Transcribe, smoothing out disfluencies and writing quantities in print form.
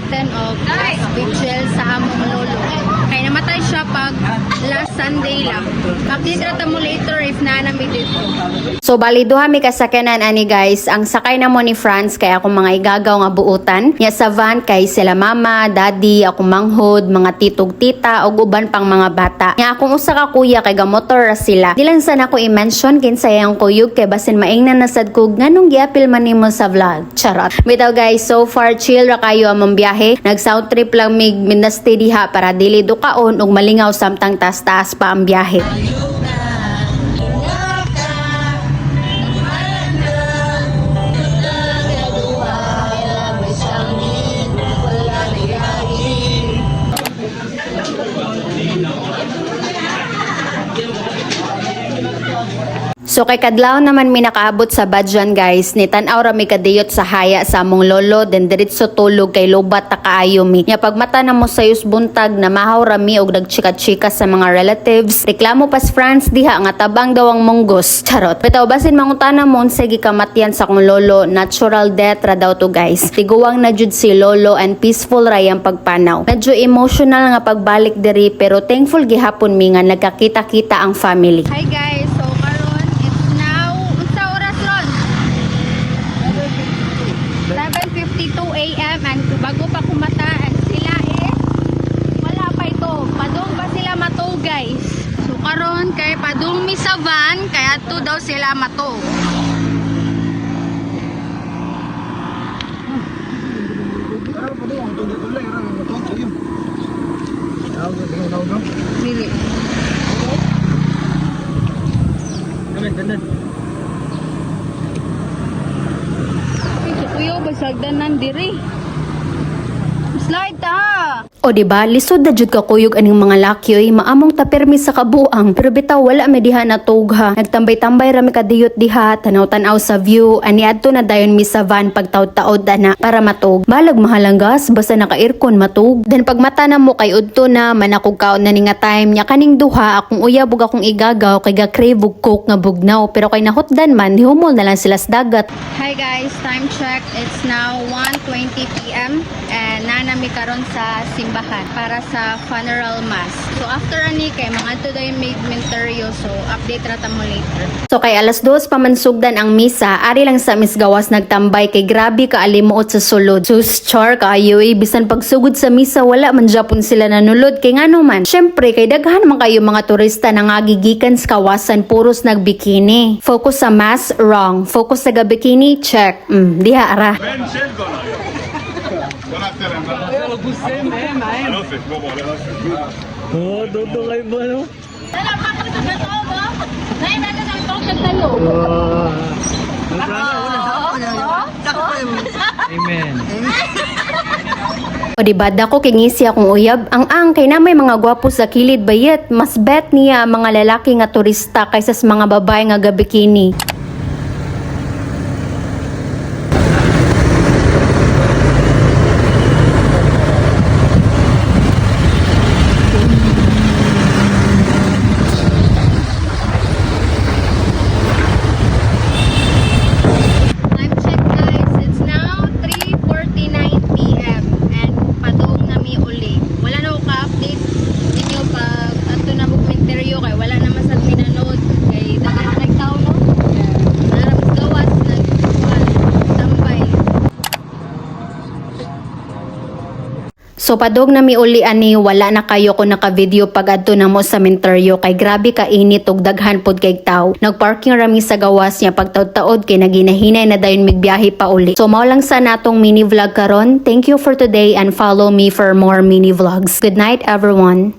mag-attend og last vigil sa among lolo. Kaya namatay siya pag last Sunday lang. Update rata mo later if naanami dito. So bali duha mi kasakyanan ani guys. Ang sakay na mo ni Franz kay akong mga igagaw nga buutan. Nya sa van kay sila mama, daddy, akong manghod, mga titog tita ug uban pang mga bata. Nya akong usa ka kuya kay gamotor ra sila. Di lang sana ko i-mention kinsay ang kuyog kay basin maingnan na sad kog nganong giapil man nimo sa vlog. Charot. Bitaw guys, so far chill ra kayo among biyahe. Nag sound trip lang mig minastay diha para dili dukaon ug malingaw samtang taas-taas pa ang biyahe. So kay kadlaw naman mi nakaabot sa Badjan guys, ni tan-aw ra mi kadiyot sa haya sa among lolo, then diretso tulog kay lobat ta kaayo mi. Nya pagmata na mo sayos buntag na mahaw ra mi og nagchika-chika sa mga relatives. Reklamo pas France diha nga tabang daw ang munggos. Charot. Bitaw basin mangutana mo unsay gikamatyan sa akong lolo, natural death ra daw to guys. Tiguwang na jud si lolo and peaceful ra yang pagpanaw. Medyo emotional nga pagbalik diri pero thankful gihapon mi nga nagkakita-kita ang family. Hi guys, so karon it's now unsa oras ron? 7:52 AM and bago pa kumata and sila wala pa ito. Padung ba sila matog guys? So karon kay padung mi sa van kaya to daw sila matog. Dili. Kuya, basagdanan diri. Slide ta! O diba, lisod na jud ka kuyog aning mga lakyoy, maamong tapermi sa kabuang, pero bitaw wala mi diha natug ha. Nagtambay-tambay ra mi kadiyot diha, tanaw-tanaw sa view, ani adto na dayon mi sa van pagtaud-taod ana para matug. Balag mahalang gas, basta naka-aircon matug. Then pagmata na mo kay udto na, manakog kaon na ni nga time, nya kaning duha, akong uyab ug akong igagaw, kay ga-crave og coke nga bugnaw, pero kay nahutdan man, hihumol na lang sila sa dagat. Hi guys, time check. It's now 1:20 PM and nanami karon sa simbahan para sa funeral mass. So after ani kay mga adto dayon may menteryo, so update ra ta mo later. So kay alas 2 pa man sugdan ang misa, ari lang sa misgawas nagtambay kay grabe ka alimuot sa sulod. Sus char kayo bisan pagsugod sa misa wala man Japon sila nanulod kay ngano man. Syempre kay daghan man kayo mga turista na ngagigikan sa kawasan puros nagbikini. Focus sa mass, wrong. Focus sa bikini, check. Diha ara. Oh, dodo kayo ba, no? Dala pa ko sa gato mo. Nay nana nang tok sa talo. Amen. O diba, dako kingisi akong uyab. Ang kay na may mga gwapo sa kilid bayet. Mas bet niya mga lalaki nga turista kaysa sa mga babae nga gabikini. Time check guys, it's now 3:49 PM and padung na mi uli. Wala na ko ka-update ninyo pag ato na mo menteryo kay wala na masad pinanood kay daghan na nagtaw no. Naram gawas tambay. So padog na mi uli ani wala na kayo ko naka-video pag adto na mo sa menteryo kay grabe ka init ug daghan pod kay taw. Nagparking rami sa gawas niya pagtaud-taod kay naginahinay na dayon migbiyahe pa uli. So mao lang sa natong mini vlog karon. Thank you for today and follow me for more mini vlogs. Good night everyone.